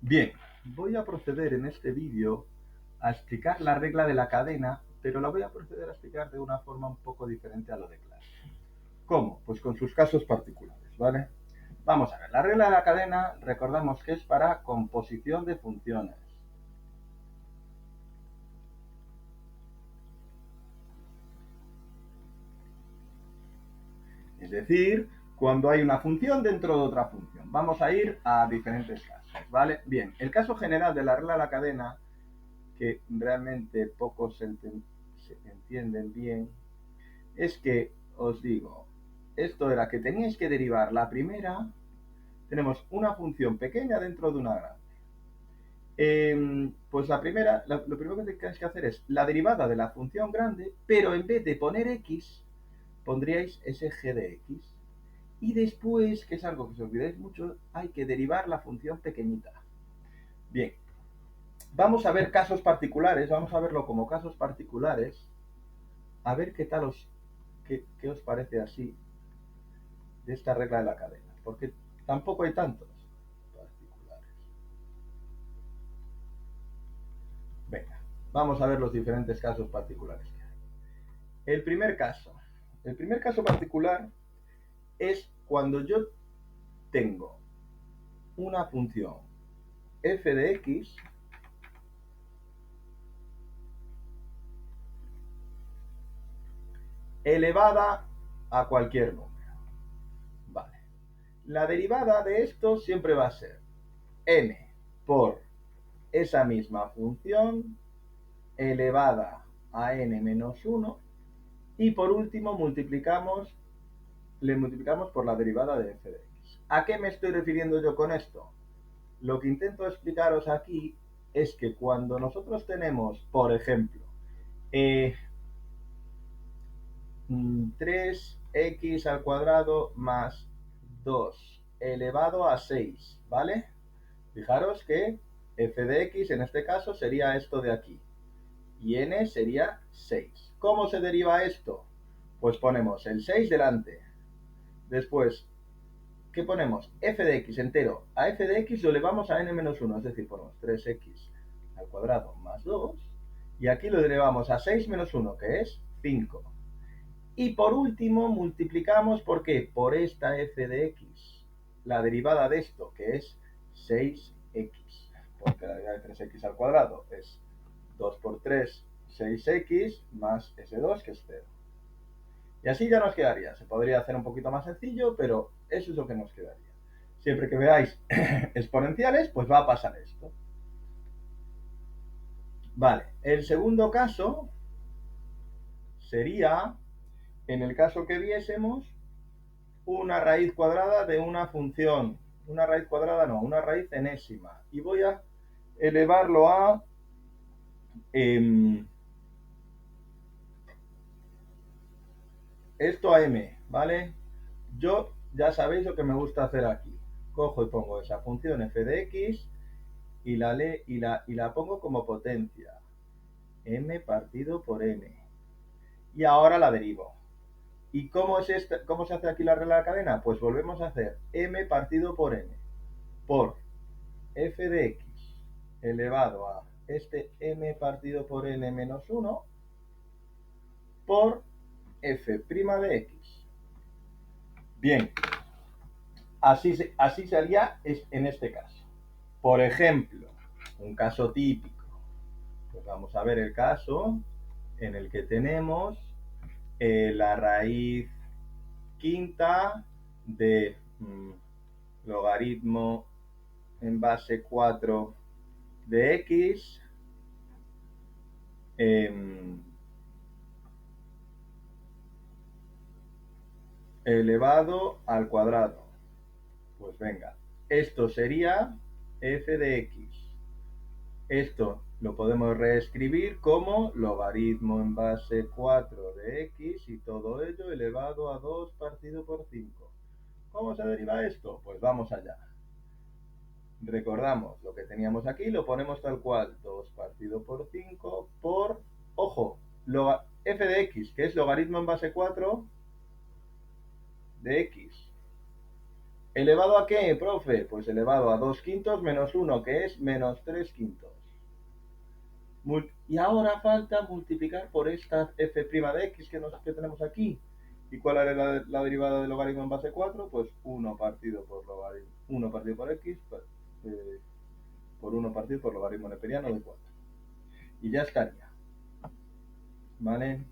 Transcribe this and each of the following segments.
Bien, voy a proceder en este vídeo a explicar la regla de la cadena, pero la voy a proceder a explicar de una forma un poco diferente a lo de clase. ¿Cómo? Pues con sus casos particulares, ¿vale? Vamos a ver, la regla de la cadena recordamos que es para composición de funciones. Es decir, cuando hay una función dentro de otra función. Vamos a ir a diferentes casos, ¿vale? Bien, el caso general de la regla de la cadena, que realmente pocos se entienden bien, es que os digo, esto era que teníais que derivar la primera, tenemos una función pequeña dentro de una grande. Pues la primera, lo primero que tenéis que hacer es la derivada de la función grande, pero en vez de poner x, pondríais ese g de x. Y después, que es algo que os olvidáis mucho, hay que derivar la función pequeñita. Bien, vamos a ver casos particulares, vamos a verlo como casos particulares, a ver qué tal qué os parece así de esta regla de la cadena, porque tampoco hay tantos particulares. Venga, vamos a ver los diferentes casos particulares que hay. El primer caso, el primer caso particular es cuando yo tengo una función f de x elevada a cualquier número. Vale. La derivada de esto siempre va a ser n por esa misma función elevada a n menos 1 y por último le multiplicamos por la derivada de f de x. ¿A qué me estoy refiriendo yo con esto? Lo que intento explicaros aquí es que cuando nosotros tenemos, por ejemplo, eh, 3x al cuadrado más 2 elevado a 6, ¿vale? Fijaros que f de x en este caso sería esto de aquí y n sería 6. ¿Cómo se deriva esto? Pues ponemos el 6 delante. Después, ¿qué ponemos? F de x entero. A f de x lo elevamos a n menos 1, es decir, ponemos 3x al cuadrado más 2 y aquí lo elevamos a 6 menos 1, que es 5. Y por último multiplicamos, ¿por qué? Por esta f de x, la derivada de esto, que es 6x, porque la derivada de 3x al cuadrado es 2 por 3, 6x, más ese 2, que es 0. Y así ya nos quedaría. Se podría hacer un poquito más sencillo, pero eso es lo que nos quedaría. Siempre que veáis exponenciales, pues va a pasar esto. Vale, el segundo caso sería, en el caso que viésemos, una raíz cuadrada de una función. Una raíz cuadrada no, una raíz enésima. Y voy a elevarlo a esto a m, ¿vale? Yo ya sabéis lo que me gusta hacer aquí. Cojo y pongo esa función f de x y la pongo como potencia. M partido por m. Y ahora la derivo. ¿Y cómo se hace aquí la regla de la cadena? Pues volvemos a hacer m partido por m por f de x elevado a este m partido por n menos 1 por f' de x. Bien, así se haría en este caso. Por ejemplo, un caso típico. Pues vamos a ver el caso en el que tenemos la raíz quinta de logaritmo en base 4 de x elevado al cuadrado. Pues venga, esto sería f de x. Esto lo podemos reescribir como logaritmo en base 4 de x y todo ello elevado a 2 partido por 5. ¿Cómo se deriva esto? Pues vamos allá. Recordamos lo que teníamos aquí, lo ponemos tal cual. 2 partido por 5 por, ojo, f de x, que es logaritmo en base 4 de x. ¿Elevado a qué, profe? Pues elevado a 2 quintos menos 1, que es menos 3 quintos. Y ahora falta multiplicar por esta f' de x que tenemos aquí. ¿Y cuál era la derivada del logaritmo en base 4? Pues 1 partido por logaritmo, 1 partido por x, por 1 partido por logaritmo neperiano de 4. Y ya estaría. ¿Vale?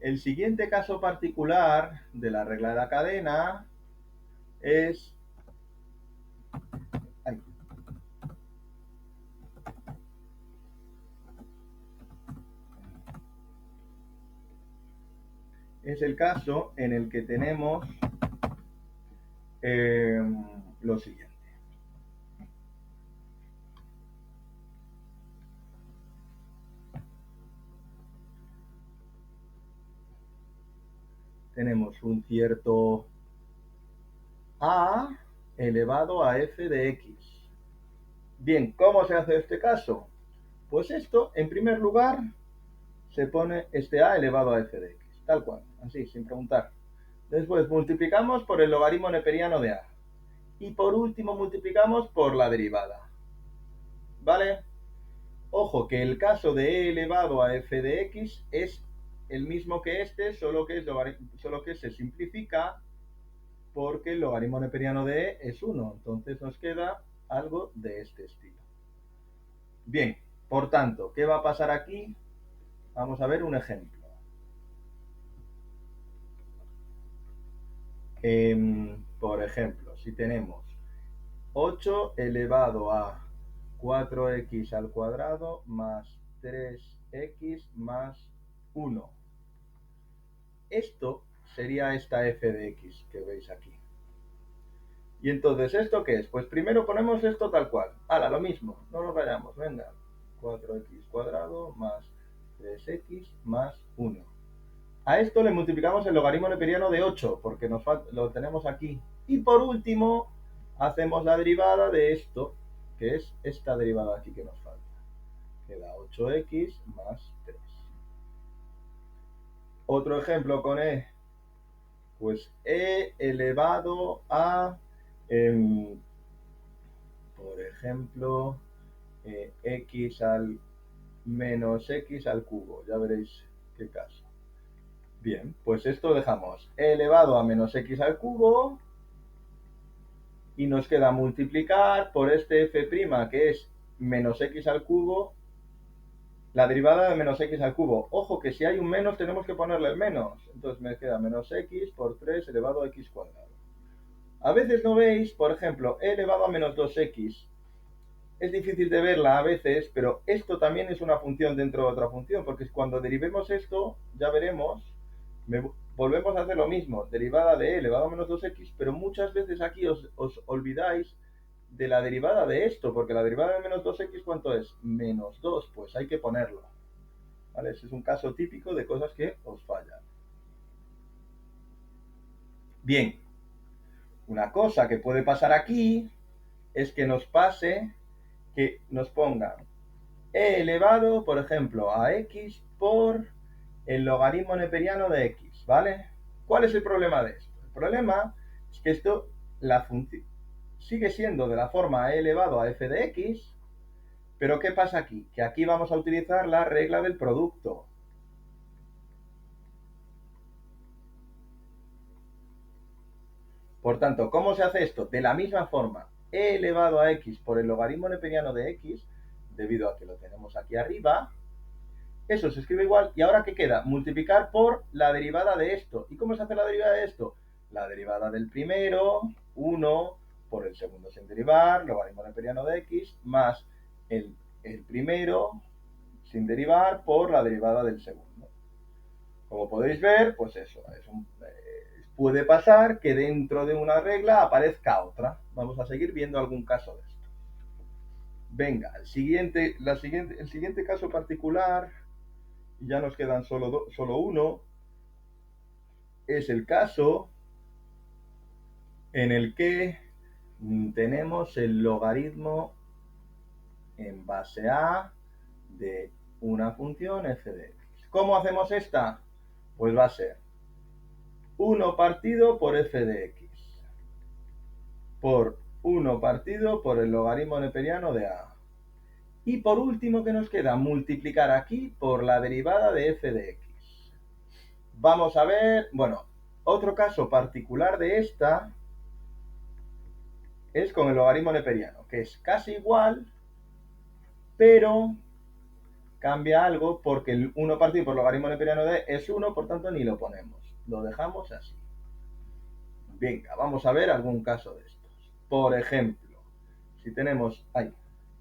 El siguiente caso particular de la regla de la cadena es... Ay. Es el caso en el que tenemos lo siguiente. Tenemos un cierto a elevado a f de x. Bien, ¿cómo se hace este caso? Pues esto, en primer lugar, se pone este a elevado a f de x, tal cual, así, sin preguntar. Después multiplicamos por el logaritmo neperiano de a. Y por último multiplicamos por la derivada. ¿Vale? Ojo que el caso de e elevado a f de x es el mismo que este, solo que se simplifica porque el logaritmo neperiano de e es 1. Entonces nos queda algo de este estilo. Bien, por tanto, ¿qué va a pasar aquí? Vamos a ver un ejemplo. Por ejemplo, si tenemos 8 elevado a 4x al cuadrado más 3x más 1. Esto sería esta f de x que veis aquí. Y entonces, ¿esto qué es? Pues primero ponemos esto tal cual. Ahora, lo mismo, no nos vayamos, venga. 4x cuadrado más 3x más 1. A esto le multiplicamos el logaritmo neperiano de 8, porque lo tenemos aquí. Y por último, hacemos la derivada de esto, que es esta derivada aquí que nos falta. Queda 8x más 3. Otro ejemplo con e. Pues e elevado a, por ejemplo, x al menos x al cubo. Ya veréis qué caso. Bien, pues esto dejamos e elevado a menos x al cubo y nos queda multiplicar por este f' que es menos x al cubo, la derivada de menos x al cubo. Ojo que si hay un menos tenemos que ponerle el menos. Entonces me queda menos x por 3 elevado a x cuadrado. A veces no veis, por ejemplo, e elevado a menos 2x. Es difícil de verla a veces, pero esto también es una función dentro de otra función, porque cuando derivemos esto, ya veremos, volvemos a hacer lo mismo, derivada de e elevado a menos 2x, pero muchas veces aquí os olvidáis de la derivada de esto, porque la derivada de menos 2x, ¿cuánto es? Menos 2, pues hay que ponerlo. ¿Vale? Ese es un caso típico de cosas que os fallan. Bien, una cosa que puede pasar aquí es que nos pase que nos pongan e elevado, por ejemplo, a x por el logaritmo neperiano de x, ¿vale? ¿Cuál es el problema de esto? El problema es que esto, la función, sigue siendo de la forma e elevado a f de x, pero ¿qué pasa aquí? Que aquí vamos a utilizar la regla del producto. Por tanto, ¿cómo se hace esto? De la misma forma, e elevado a x por el logaritmo neperiano de x, debido a que lo tenemos aquí arriba, eso se escribe igual. ¿Y ahora qué queda? Multiplicar por la derivada de esto. ¿Y cómo se hace la derivada de esto? La derivada del primero, 1, por el segundo sin derivar, logaritmo neperiano de x, más el primero sin derivar por la derivada del segundo. Como podéis ver, pues eso, puede pasar que dentro de una regla aparezca otra. Vamos a seguir viendo algún caso de esto. Venga, el siguiente caso particular, y ya nos quedan solo uno, es el caso en el que tenemos el logaritmo en base a de una función f de x. ¿Cómo hacemos esta? Pues va a ser 1 partido por f de x. por 1 partido por el logaritmo neperiano de a. Y por último, ¿qué nos queda? Multiplicar aquí por la derivada de f de x. Vamos a ver, bueno, otro caso particular de esta es con el logaritmo neperiano, que es casi igual, pero cambia algo porque el 1 partido por logaritmo neperiano de es 1, por tanto ni lo ponemos. Lo dejamos así. Venga, vamos a ver algún caso de estos. Por ejemplo, si tenemos ahí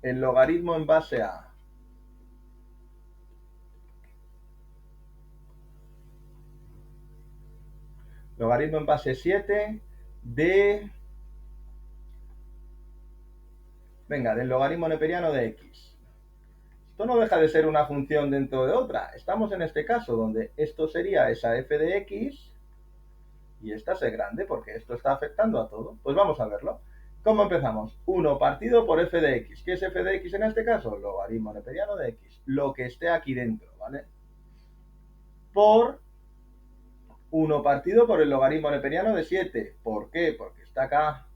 el logaritmo en base a logaritmo en base 7 de del logaritmo neperiano de x. Esto no deja de ser una función dentro de otra. Estamos en este caso donde esto sería esa f de x y esta es grande porque esto está afectando a todo. Pues vamos a verlo. ¿Cómo empezamos? 1 partido por f de x. ¿Qué es f de x en este caso? Logaritmo neperiano de x. Lo que esté aquí dentro, ¿vale? Por 1 partido por el logaritmo neperiano de 7. ¿Por qué? Porque está acá.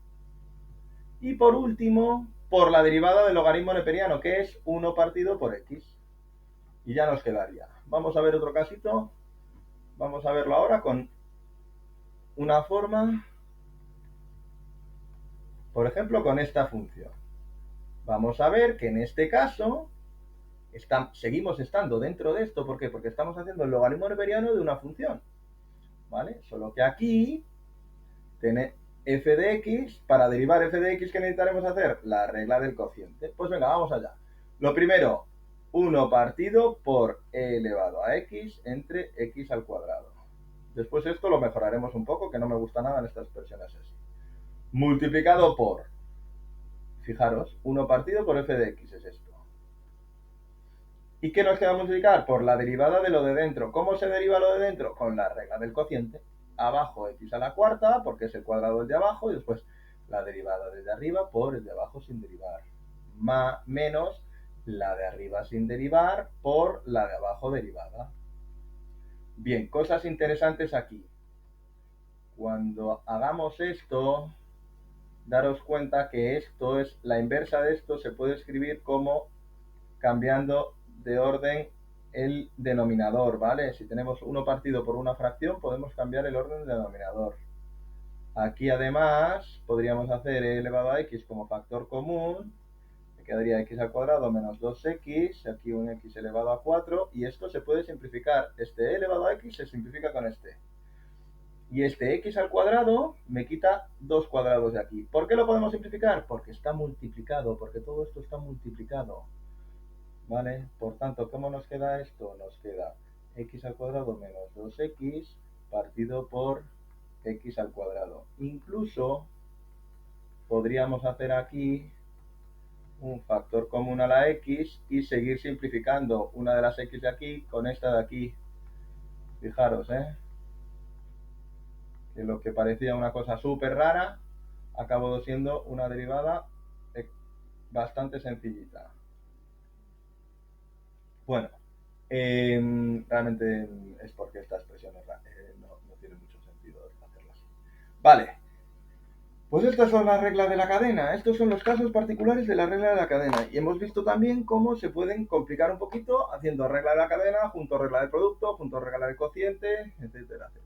Y por último, por la derivada del logaritmo neperiano, que es 1 partido por x. Y ya nos quedaría. Vamos a ver otro casito. Vamos a verlo ahora con una forma, por ejemplo, con esta función. Vamos a ver que en este caso seguimos estando dentro de esto. ¿Por qué? Porque estamos haciendo el logaritmo neperiano de una función. ¿Vale? Solo que aquí tiene f de x. Para derivar f de x, ¿qué necesitaremos hacer? La regla del cociente. Pues venga, vamos allá. Lo primero, 1 partido por e elevado a x entre x al cuadrado. Después esto lo mejoraremos un poco, que no me gusta nada en estas expresiones así. Multiplicado por, fijaros, 1 partido por f de x es esto. ¿Y qué nos queda multiplicar? Por la derivada de lo de dentro. ¿Cómo se deriva lo de dentro? Con la regla del cociente. Abajo x a la cuarta, porque es el cuadrado del de abajo, y después la derivada desde arriba por el de abajo sin derivar. Menos la de arriba sin derivar por la de abajo derivada. Bien, cosas interesantes aquí. Cuando hagamos esto, daros cuenta que esto es la inversa de esto, se puede escribir como cambiando de orden el denominador, ¿vale? Si tenemos 1 partido por una fracción, podemos cambiar el orden del denominador. Aquí además podríamos hacer e elevado a x como factor común, me quedaría x al cuadrado menos 2x, aquí un x elevado a 4, y esto se puede simplificar. Este e elevado a x se simplifica con este. Y este x al cuadrado me quita 2 cuadrados de aquí. ¿Por qué lo podemos simplificar? Porque está multiplicado, porque todo esto está multiplicado. ¿Vale? Por tanto, ¿cómo nos queda esto? Nos queda x al cuadrado menos 2x partido por x al cuadrado. Incluso podríamos hacer aquí un factor común a la x y seguir simplificando una de las x de aquí con esta de aquí. Fijaros, que lo que parecía una cosa súper rara acabó siendo una derivada bastante sencillita. Bueno, realmente es porque esta expresión no tiene mucho sentido hacerla así. Vale, pues estas son las reglas de la cadena. Estos son los casos particulares de la regla de la cadena. Y hemos visto también cómo se pueden complicar un poquito haciendo regla de la cadena, junto a regla del producto, junto a regla del cociente, etcétera, etcétera.